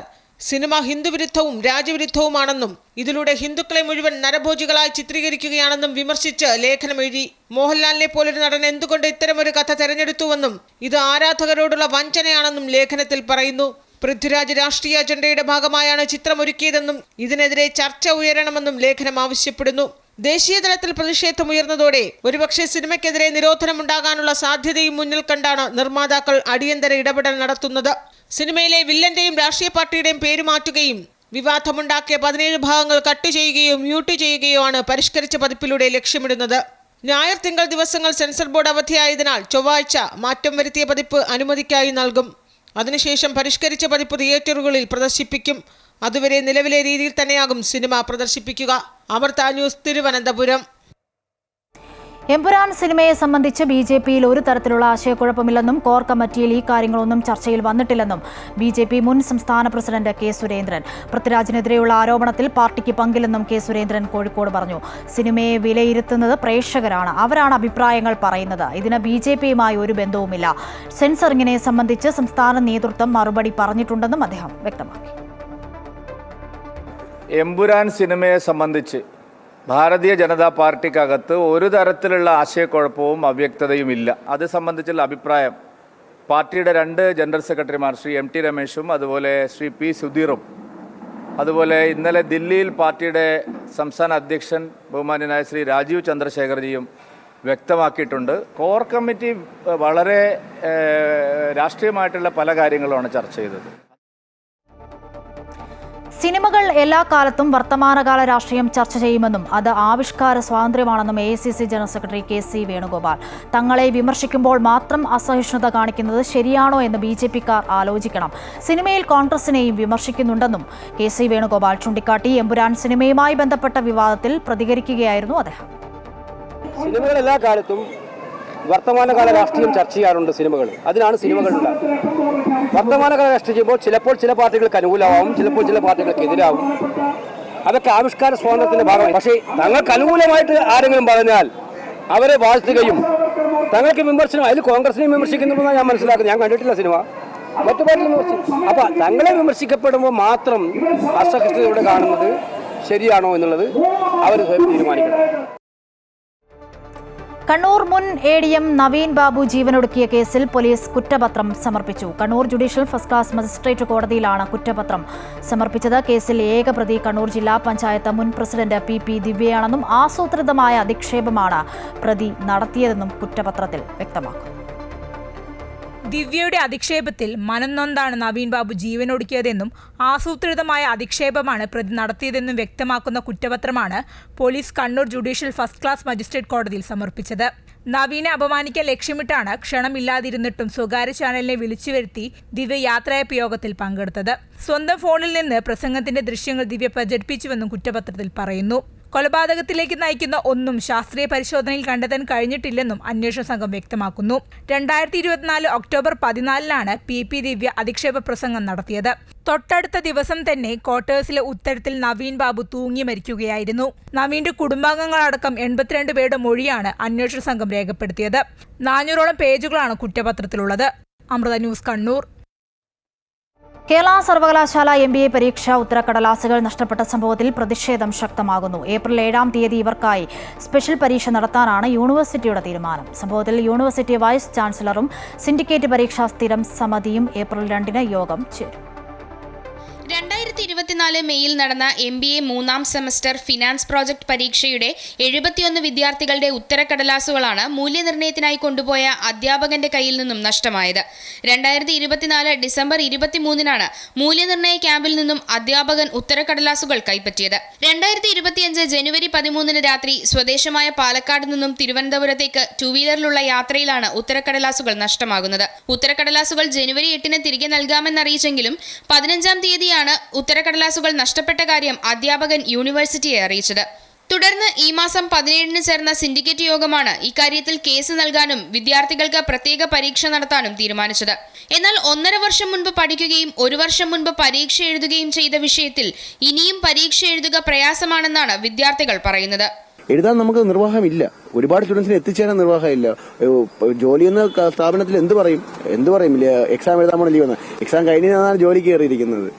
സിനിമ ഹിന്ദുവിരുദ്ധവും രാജ്യവിരുദ്ധവുമാണെന്നും ഇതിലൂടെ ഹിന്ദുക്കളെ മുഴുവൻ നരഭോജികളായി ചിത്രീകരിക്കുകയാണെന്നും വിമർശിച്ച് ലേഖനമെഴുതി. മോഹൻലാലിനെ പോലൊരു നടൻ എന്തുകൊണ്ട് ഇത്തരമൊരു കഥ തെരഞ്ഞെടുത്തുവെന്നും ഇത് ആരാധകരോടുള്ള വഞ്ചനയാണെന്നും ലേഖനത്തിൽ പറയുന്നു. പൃഥ്വിരാജ് രാഷ്ട്രീയ അജണ്ടയുടെ ഭാഗമായാണ് ചിത്രമൊരുക്കിയതെന്നും ഇതിനെതിരെ ചർച്ച ഉയരണമെന്നും ലേഖനം ആവശ്യപ്പെടുന്നു. ദേശീയ തലത്തിൽ പ്രതിഷേധമുയർന്നതോടെ ഒരുപക്ഷെ സിനിമയ്ക്കെതിരെ നിരോധനമുണ്ടാകാനുള്ള സാധ്യതയും മുന്നിൽ കണ്ടാണ് നിർമ്മാതാക്കൾ അടിയന്തര ഇടപെടൽ നടത്തുന്നത്. സിനിമയിലെ വില്ലന്റെയും രാഷ്ട്രീയ പാർട്ടിയുടെയും പേര് മാറ്റുകയും വിവാദമുണ്ടാക്കിയ 17 ഭാഗങ്ങൾ കട്ട് ചെയ്യുകയോ മ്യൂട്ട് ചെയ്യുകയോ ആണ് പരിഷ്കരിച്ച പതിപ്പിലൂടെ ലക്ഷ്യമിടുന്നത്. ഞായർ തിങ്കൾ ദിവസങ്ങൾ സെൻസർ ബോർഡ് അവധിയായതിനാൽ ചൊവ്വാഴ്ച മാറ്റം വരുത്തിയ പതിപ്പ് അനുമതിക്കായി നൽകും. അതിനുശേഷം പരിഷ്കരിച്ച പതിപ്പ് തിയേറ്ററുകളിൽ പ്രദർശിപ്പിക്കും. അതുവരെ നിലവിലെ രീതിയിൽ തന്നെയാകും സിനിമ പ്രദർശിപ്പിക്കുക. അമൃത ന്യൂസ്, തിരുവനന്തപുരം. എമ്പുരാൻ സിനിമയെ സംബന്ധിച്ച് BJPയിൽ ഒരു തരത്തിലുള്ള ആശയക്കുഴപ്പമില്ലെന്നും കോർ കമ്മിറ്റിയിൽ ഈ കാര്യങ്ങളൊന്നും ചർച്ചയിൽ വന്നിട്ടില്ലെന്നും BJP മുൻ സംസ്ഥാന പ്രസിഡന്റ് K. സുരേന്ദ്രൻ. പൃഥ്വിരാജിനെതിരെയുള്ള ആരോപണത്തിൽ പാർട്ടിക്ക് പങ്കില്ലെന്നും K. സുരേന്ദ്രൻ കോഴിക്കോട് പറഞ്ഞു. സിനിമയെ വിലയിരുത്തുന്നത് പ്രേക്ഷകരാണ്, അവരാണ് അഭിപ്രായങ്ങൾ പറയുന്നത്. ഇതിന് BJPയുമായി ഒരു ബന്ധവുമില്ല. സെൻസറിങ്ങിനെ സംബന്ധിച്ച് സംസ്ഥാന നേതൃത്വം മറുപടി പറഞ്ഞിട്ടുണ്ടെന്നും അദ്ദേഹം വ്യക്തമാക്കി. എമ്പുരാൻ സിനിമയെ സംബന്ധിച്ച് ഭാരതീയ ജനതാ പാർട്ടിക്കകത്ത് ഒരു തരത്തിലുള്ള ആശയക്കുഴപ്പവും അവ്യക്തതയും ഇല്ല. അത് സംബന്ധിച്ചുള്ള അഭിപ്രായം പാർട്ടിയുടെ 2 ജനറൽ സെക്രട്ടറിമാർ ശ്രീ MT രമേശും അതുപോലെ ശ്രീ P. സുധീറും അതുപോലെ ഇന്നലെ ദില്ലിയിൽ പാർട്ടിയുടെ സംസ്ഥാന അധ്യക്ഷൻ ബഹുമാന്യനായ ശ്രീ രാജീവ് ചന്ദ്രശേഖർജിയും വ്യക്തമാക്കിയിട്ടുണ്ട്. കോർ കമ്മിറ്റി വളരെ രാഷ്ട്രീയമായിട്ടുള്ള പല കാര്യങ്ങളുമാണ് ചർച്ച ചെയ്തത്. സിനിമകൾ എല്ലാ കാലത്തും വർത്തമാനകാല രാഷ്ട്രീയം ചർച്ച ചെയ്യുമെന്നും അത് ആവിഷ്കാര സ്വാതന്ത്ര്യമാണെന്നും AICC general secretary KC Venugopal. തങ്ങളെ വിമർശിക്കുമ്പോൾ മാത്രം അസഹിഷ്ണുത കാണിക്കുന്നത് ശരിയാണോ എന്ന് BJPക്കാർ ആലോചിക്കണം. സിനിമയിൽ കോൺഗ്രസിനെയും വിമർശിക്കുന്നുണ്ടെന്നും KC വേണുഗോപാൽ ചൂണ്ടിക്കാട്ടി. എമ്പുരാൻ സിനിമയുമായി ബന്ധപ്പെട്ട വിവാദത്തിൽ പ്രതികരിക്കുകയായിരുന്നു അദ്ദേഹം. സിനിമകൾ എല്ലാ കാലത്തും വർത്തമാനകാല രാഷ്ട്രീയം ചർച്ച ചെയ്യാറുണ്ട് സിനിമകൾ. അതിനാണ് സിനിമകൾ ഉണ്ടാകുന്നത്. വർത്തമാനകാല രാഷ്ട്രീയം ചെയ്യുമ്പോൾ ചിലപ്പോൾ ചില പാർട്ടികൾക്ക് അനുകൂലമാവും, ചിലപ്പോൾ ചില പാർട്ടികൾക്ക് എതിരാവും. അതൊക്കെ ആവിഷ്കാര സ്വാതന്ത്ര്യത്തിന്റെ ഭാഗമാണ്. പക്ഷേ തങ്ങൾക്ക് അനുകൂലമായിട്ട് ആരെങ്കിലും പറഞ്ഞാൽ അവരെ വാഴ്ത്തുകയും തങ്ങൾക്ക് വിമർശനം, അതിൽ കോൺഗ്രസിനെ വിമർശിക്കുന്നുണ്ടെന്നാണ് ഞാൻ മനസ്സിലാക്കുന്നത്. ഞാൻ കണ്ടിട്ടില്ല സിനിമ, മറ്റു പാർട്ടി വിമർശിക്കും. അപ്പോൾ തങ്ങളെ വിമർശിക്കപ്പെടുമ്പോൾ മാത്രം അസഹിഷ്ണുതയോടെ കാണുന്നത് ശരിയാണോ എന്നുള്ളത് അവർ തീരുമാനിക്കണം. കണ്ണൂർ മുൻ ADM നവീൻ ബാബു ജീവനൊടുക്കിയ കേസിൽ പോലീസ് കുറ്റപത്രം സമർപ്പിച്ചു. Kannur judicial first class magistrate കോടതിയിലാണ് കുറ്റപത്രം സമർപ്പിച്ചത്. കേസിൽ ഏക പ്രതി കണ്ണൂർ ജില്ലാ പഞ്ചായത്ത് മുൻ പ്രസിഡന്റ് PP ദിവ്യയാണെന്നും ആസൂത്രിതമായ അധിക്ഷേപമാണ് പ്രതി നടത്തിയതെന്നും കുറ്റപത്രത്തിൽ വ്യക്തമാക്കുന്നു. ദിവ്യയുടെ അധിക്ഷേപത്തിൽ മനംനൊന്താണ് നവീൻ ബാബു ജീവനൊടുക്കിയതെന്നും ആസൂത്രിതമായ അധിക്ഷേപമാണ് പ്രതി നടത്തിയതെന്നും വ്യക്തമാക്കുന്ന കുറ്റപത്രമാണ് police Kannur judicial first class magistrate കോടതിയിൽ സമർപ്പിച്ചത്. നവീനെ അപമാനിക്കാൻ ലക്ഷ്യമിട്ടാണ് ക്ഷണമില്ലാതിരുന്നിട്ടും സ്വകാര്യ ചാനലിനെ വിളിച്ചു വരുത്തി ദിവ്യ യാത്രയയപ്പ് യോഗത്തിൽ പങ്കെടുത്തത്. സ്വന്തം ഫോണിൽ നിന്ന് പ്രസംഗത്തിന്റെ ദൃശ്യങ്ങൾ ദിവ്യ പ്രചരിപ്പിച്ചുവെന്നും കുറ്റപത്രത്തിൽ പറയുന്നു. കൊലപാതകത്തിലേക്ക് നയിക്കുന്ന ഒന്നും ശാസ്ത്രീയ പരിശോധനയിൽ കണ്ടെത്താൻ കഴിഞ്ഞിട്ടില്ലെന്നും അന്വേഷണ സംഘം വ്യക്തമാക്കുന്നു. 2024 ഒക്ടോബർ 14 PP ദിവ്യ അധിക്ഷേപ പ്രസംഗം നടത്തിയത്. തൊട്ടടുത്ത ദിവസം തന്നെ ക്വാർട്ടേഴ്സിലെ ഉത്തരത്തിൽ നവീൻ ബാബു തൂങ്ങി മരിക്കുകയായിരുന്നു. നവീന്റെ കുടുംബാംഗങ്ങളടക്കം 82 പേരുടെ മൊഴിയാണ് അന്വേഷണ സംഘം രേഖപ്പെടുത്തിയത്. 400ഓളം പേജുകളാണ് കുറ്റപത്രത്തിലുള്ളത്. അമൃത ന്യൂസ്, കണ്ണൂർ. കേരള സർവകലാശാല MBA പരീക്ഷ ഉത്തരക്കടലാസുകൾ നഷ്ടപ്പെട്ട സംഭവത്തിൽ പ്രതിഷേധം ശക്തമാകുന്നു. ഏപ്രിൽ 7-ാം തീയതി ഇവർക്കായി സ്പെഷ്യൽ പരീക്ഷ നടത്താനാണ് യൂണിവേഴ്സിറ്റിയുടെ തീരുമാനം. സംഭവത്തിൽ യൂണിവേഴ്സിറ്റി വൈസ് ചാൻസലറും സിൻഡിക്കേറ്റ് പരീക്ഷാ സ്ഥിരം സമിതിയും ഏപ്രിൽ 2-ന് യോഗം ചേരും. 2024 മെയ്യിൽ നടന്ന MBA 3-ാം സെമസ്റ്റർ ഫിനാൻസ് പ്രോജക്ട് പരീക്ഷയുടെ 71 വിദ്യാർത്ഥികളുടെ ഉത്തരക്കടലാസുകളാണ് മൂല്യനിർണ്ണയത്തിനായി കൊണ്ടുപോയ അധ്യാപകന്റെ കയ്യിൽ നിന്നും നഷ്ടമായത്. 2024 ഡിസംബർ 23-നാണ് മൂല്യനിർണ്ണയ ക്യാമ്പിൽ നിന്നും അധ്യാപകൻ ഉത്തരക്കടലാസുകൾ കൈപ്പറ്റിയത്. 2025 ജനുവരി 13-ന് രാത്രി സ്വദേശമായ പാലക്കാട് നിന്നും തിരുവനന്തപുരത്തേക്ക് 2 വീലറിലുള്ള യാത്രയിലാണ് ഉത്തരക്കടലാസുകൾ നഷ്ടമാകുന്നത്. ഉത്തരക്കടലാസുകൾ ജനുവരി 8-ന് തിരികെ നൽകാമെന്നറിയിച്ചെങ്കിലും 15-ാം തീയതിയാണ് ഉത്തരക്കടലാസുകൾ നഷ്ടപ്പെട്ട കാര്യം അധ്യാപകൻ യൂണിവേഴ്സിറ്റിയെ അറിയിച്ചത്. തുടർന്ന് ഈ മാസം 17-ന് ചേർന്ന സിൻഡിക്കേറ്റ് യോഗമാണ് ഇക്കാര്യത്തിൽ കേസ് നൽകാനും വിദ്യാർത്ഥികൾക്ക് പ്രത്യേക പരീക്ഷ നടത്താനും തീരുമാനിച്ചത്. എന്നാൽ 1.5 വർഷം മുൻപ് പഠിക്കുകയും 1 വർഷം മുൻപ് പരീക്ഷ എഴുതുകയും ചെയ്ത വിഷയത്തിൽ ഇനിയും പരീക്ഷ എഴുതുക പ്രയാസമാണെന്നാണ് വിദ്യാർത്ഥികൾ പറയുന്നത്. എഴുതാൻ നമുക്ക് നിർവാഹമില്ല. ഒരുപാട് സ്റ്റുഡൻസിന് എത്തിച്ചേരാൻ നിർവാഹമില്ല. ജോലി എന്ന സ്ഥാപനത്തിൽ എന്ത് പറയും? എക്സാം എഴുതാൻ പോണ ലീവ്, എക്സാം കഴിഞ്ഞാണ് ജോലി കയറിയിരിക്കുന്നത്.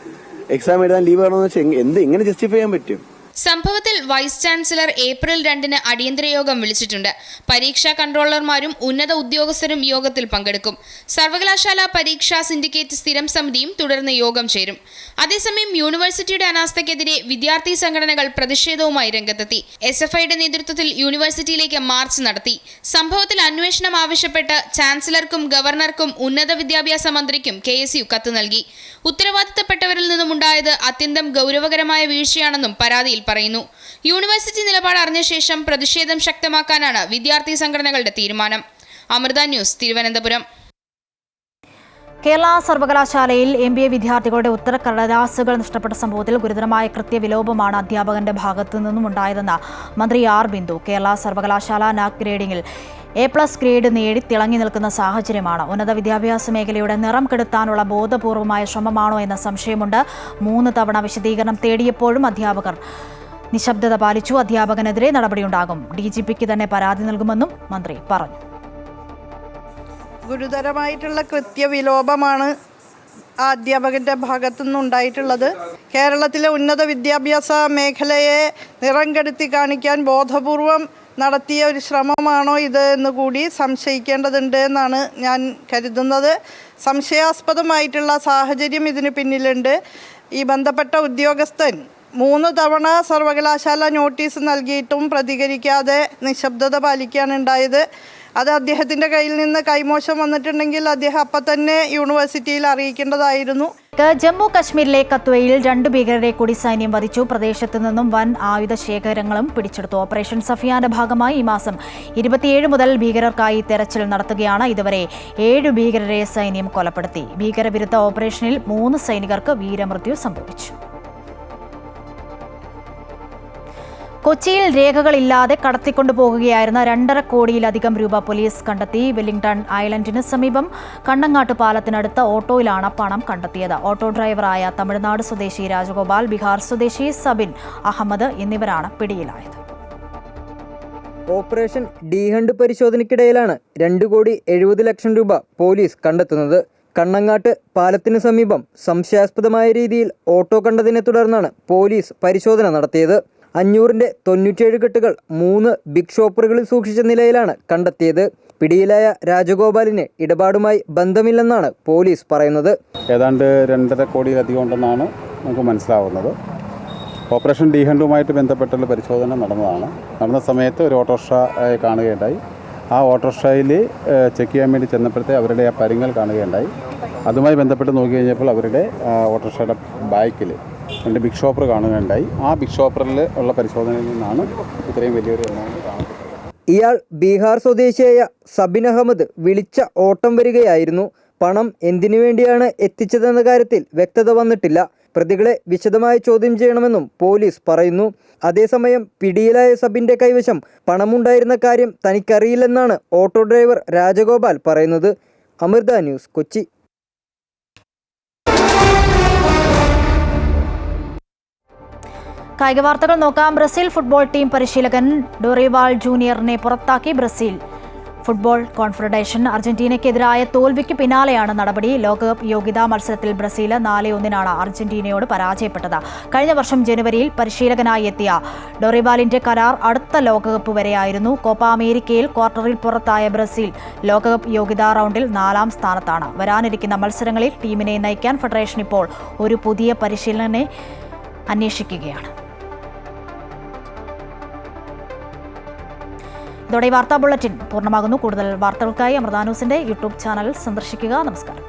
എക്സാം എഴുതാൻ ലീവ് വേണമെന്ന് വെച്ചാൽ എങ്ങനെ ജസ്റ്റിഫൈ ചെയ്യാൻ പറ്റും? സംഭവത്തിൽ വൈസ് ചാൻസലർ ഏപ്രിൽ 2-ന് അടിയന്തര യോഗം വിളിച്ചിട്ടുണ്ട്. പരീക്ഷാ കൺട്രോളർമാരും ഉന്നത ഉദ്യോഗസ്ഥരും യോഗത്തിൽ പങ്കെടുക്കും. സർവകലാശാല പരീക്ഷാ സിൻഡിക്കേറ്റ് സ്ഥിരം സമിതിയും തുടർന്ന് യോഗം ചേരും. അതേസമയം യൂണിവേഴ്സിറ്റിയുടെ അനാസ്ഥയ്ക്കെതിരെ വിദ്യാർത്ഥി സംഘടനകൾ പ്രതിഷേധവുമായി രംഗത്തെത്തി. SFIയുടെ നേതൃത്വത്തിൽ യൂണിവേഴ്സിറ്റിയിലേക്ക് മാർച്ച് നടത്തി. സംഭവത്തിൽ അന്വേഷണം ആവശ്യപ്പെട്ട് ചാൻസലർക്കും ഗവർണർക്കും ഉന്നത വിദ്യാഭ്യാസ മന്ത്രിക്കും KSU കത്ത് നൽകി. ഉത്തരവാദിത്തപ്പെട്ടവരിൽ നിന്നുമുണ്ടായത് അത്യന്തം ഗൗരവകരമായ വീഴ്ചയാണെന്നും പരാതിയിൽ പറയുന്നു. യൂണിവേഴ്സിറ്റി നിലപാട് അറിഞ്ഞ ശേഷം പ്രതിഷേധം ശക്തമാക്കാനാണ് വിദ്യാർത്ഥി സംഘടനകളുടെ തീരുമാനം. അമൃത ന്യൂസ്, തിരുവനന്തപുരം. കേരള സർവകലാശാലയിൽ MBA വിദ്യാർത്ഥികളുടെ ഉത്തരക്കടലാസുകൾ നഷ്ടപ്പെട്ട സംഭവത്തിൽ ഗുരുതരമായ കൃത്യവിലോപമാണ് അധ്യാപകന്റെ ഭാഗത്തു നിന്നും ഉണ്ടായതെന്ന് മന്ത്രി R. ബിന്ദു. കേരള സർവകലാശാല നാക് ഗ്രേഡിംഗിൽ A+ ഗ്രേഡ് നേടി തിളങ്ങി നിൽക്കുന്ന സാഹചര്യമാണ്. ഉന്നത വിദ്യാഭ്യാസ മേഖലയുടെ നിറം കെടുത്താനുള്ള ബോധപൂർവമായ ശ്രമമാണോ എന്ന സംശയമുണ്ട്. 3 തവണ വിശദീകരണം തേടിയപ്പോഴും അധ്യാപകർ നിശബ്ദത പാലിച്ചു. അധ്യാപകനെതിരെ നടപടിയുണ്ടാകും. DGPക്ക് തന്നെ പരാതി നൽകുമെന്നും മന്ത്രി പറഞ്ഞു. ഗുരുതരമായിട്ടുള്ള കൃത്യവിലോപമാണ് ആ അധ്യാപകൻ്റെ ഭാഗത്തുനിന്നുണ്ടായിട്ടുള്ളത്. കേരളത്തിലെ ഉന്നത വിദ്യാഭ്യാസ മേഖലയെ നിറം കെടുത്തി കാണിക്കാൻ ബോധപൂർവം നടത്തിയ ഒരു ശ്രമമാണോ ഇത് എന്ന് കൂടി സംശയിക്കേണ്ടതുണ്ട് എന്നാണ് ഞാൻ കരുതുന്നത്. സംശയാസ്പദമായിട്ടുള്ള സാഹചര്യം ഇതിന് പിന്നിലുണ്ട്. ഈ ബന്ധപ്പെട്ട ഉദ്യോഗസ്ഥൻ 3 തവണ സർവകലാശാല നോട്ടീസ് നൽകിയിട്ടും പ്രതികരിക്കാതെ നിശബ്ദത പാലിക്കുകയാണ് ഉണ്ടായത്. അത് അദ്ദേഹത്തിൻ്റെ കയ്യിൽ നിന്ന് കൈമോശം വന്നിട്ടുണ്ടെങ്കിൽ അദ്ദേഹം അപ്പം തന്നെ യൂണിവേഴ്സിറ്റിയിൽ അറിയിക്കേണ്ടതായിരുന്നു. ജമ്മു കശ്മീരിലെ കത്വയിൽ 2 ഭീകരരെ കൂടി സൈന്യം വധിച്ചു. പ്രദേശത്ത് നിന്നും വൻ ആയുധ ശേഖരങ്ങളും പിടിച്ചെടുത്തു. ഓപ്പറേഷൻ സഫിയാന്റെ ഭാഗമായി ഈ മാസം 27 മുതൽ ഭീകരർക്കായി തെരച്ചിൽ നടത്തുകയാണ്. ഇതുവരെ 7 ഭീകരരെ സൈന്യം കൊലപ്പെടുത്തി. ഭീകരവിരുദ്ധ ഓപ്പറേഷനിൽ 3 സൈനികർക്ക് വീരമൃത്യു സംഭവിച്ചു. കൊച്ചിയിൽ രേഖകളില്ലാതെ കടത്തിക്കൊണ്ടുപോകുകയായിരുന്ന 2.5 കോടിയിലധികം രൂപ പോലീസ് കണ്ടെത്തി. വെല്ലിംഗ്ടൺ ഐലൻഡിന് സമീപം കണ്ണങ്ങാട്ട് പാലത്തിനടുത്ത ഓട്ടോയിലാണ് പണം കണ്ടെത്തിയത്. ഓട്ടോ ഡ്രൈവറായ തമിഴ്നാട് സ്വദേശി രാജഗോപാൽ, ബീഹാർ സ്വദേശി സബിൻ അഹമ്മദ് എന്നിവരാണ് പിടിയിലായത്. ഓപ്പറേഷൻ ഡി ഹണ്ട് പരിശോധനയ്ക്കിടയിലാണ് 2,70,00,000 രൂപ പോലീസ് കണ്ടെത്തുന്നത്. കണ്ണങ്ങാട്ട് പാലത്തിനു സമീപം സംശയാസ്പദമായ രീതിയിൽ ഓട്ടോ കണ്ടതിനെ തുടർന്നാണ് പോലീസ് പരിശോധന നടത്തിയത്. 500-ന്റെ 97 കെട്ടുകൾ 3 ബിഗ് ഷോപ്പറുകളിൽ സൂക്ഷിച്ച നിലയിലാണ് കണ്ടെത്തിയത്. പിടിയിലായ രാജഗോപാലിന് ഇടപാടുമായി ബന്ധമില്ലെന്നാണ് പോലീസ് പറയുന്നത്. ഏതാണ്ട് 2.5 കോടിയിലധികം ഉണ്ടെന്നാണ് നമുക്ക് മനസ്സിലാവുന്നത്. ഓപ്പറേഷൻ ഡി ഹണ്ടുമായിട്ട് ബന്ധപ്പെട്ടുള്ള പരിശോധന നടന്ന സമയത്ത് ഒരു ഓട്ടോറിക്ഷ കാണുകയുണ്ടായി. ആ ഓട്ടോറിക്ഷയിൽ ചെക്ക് ചെയ്യാൻ വേണ്ടി ചെന്നപ്പോഴത്തെ അവരുടെ ആ പരിങ്ങൽ കാണുകയുണ്ടായി. അതുമായി ബന്ധപ്പെട്ട് നോക്കി കഴിഞ്ഞപ്പോൾ അവരുടെ ഓട്ടോറിക്ഷയുടെ ബാക്കിൽ 2 ബിഗ് ഷോപ്പർ കാണുകയുണ്ടായി. ആ ബിഗ് ഷോപ്പറിൽ ഉള്ള പരിശോധനയിൽ നിന്നാണ് ഇത്രയും വലിയൊരു എമൗണ്ട് കാണുന്നത്. ഇയാൾ ബീഹാർ സ്വദേശിയായ സബിൻ അഹമ്മദ് വിളിച്ച ഓട്ടം വരികയായിരുന്നു. പണം എന്തിനു വേണ്ടിയാണ് എത്തിച്ചതെന്ന കാര്യത്തിൽ വ്യക്തത വന്നിട്ടില്ല. പ്രതികളെ വിശദമായി ചോദ്യം ചെയ്യണമെന്നും പോലീസ് പറയുന്നു. അതേസമയം പിടിയിലായ സബിന്റെ കൈവശം പണമുണ്ടായിരുന്ന കാര്യം തനിക്കറിയില്ലെന്നാണ് ഓട്ടോ ഡ്രൈവർ രാജഗോപാൽ പറയുന്നത്. അമൃത ന്യൂസ്, കൊച്ചി. കായിക വാർത്തകൾ നോക്കാം. ബ്രസീൽ ഫുട്ബോൾ ടീം പരിശീലകൻ ഡോറിവാൾ ജൂനിയറിനെ പുറത്താക്കി ബ്രസീൽ ഫുട്ബോൾ കോൺഫെഡറേഷൻ. അർജന്റീനയ്ക്കെതിരായ തോൽവിക്ക് പിന്നാലെയാണ് നടപടി. ലോകകപ്പ് യോഗ്യതാ മത്സരത്തിൽ ബ്രസീൽ 4-1 അർജന്റീനയോട് പരാജയപ്പെട്ടത്. കഴിഞ്ഞ വർഷം ജനുവരിയിൽ പരിശീലകനായി എത്തിയ ഡോറിവാളിന്റെ കരാർ അടുത്ത ലോകകപ്പ് വരെയായിരുന്നു. കോപ്പ അമേരിക്കയിൽ ക്വാർട്ടറിൽ പുറത്തായ ബ്രസീൽ ലോകകപ്പ് യോഗ്യതാ റൗണ്ടിൽ 4-ാം സ്ഥാനത്താണ്. വരാനിരിക്കുന്ന മത്സരങ്ങളിൽ ടീമിനെ നയിക്കാൻ ഫെഡറേഷൻ ഇപ്പോൾ ഒരു പുതിയ പരിശീലകനെ അന്വേഷിക്കുകയാണ്. ഇതോടെ ഈ വാർത്താ ബുള്ളറ്റിൻ പൂർണ്ണമാകുന്നു. കൂടുതൽ വാർത്തകൾക്കായി അമൃത ന്യൂസിന്റെ യൂട്യൂബ് ചാനൽ സന്ദർശിക്കുക. നമസ്കാരം.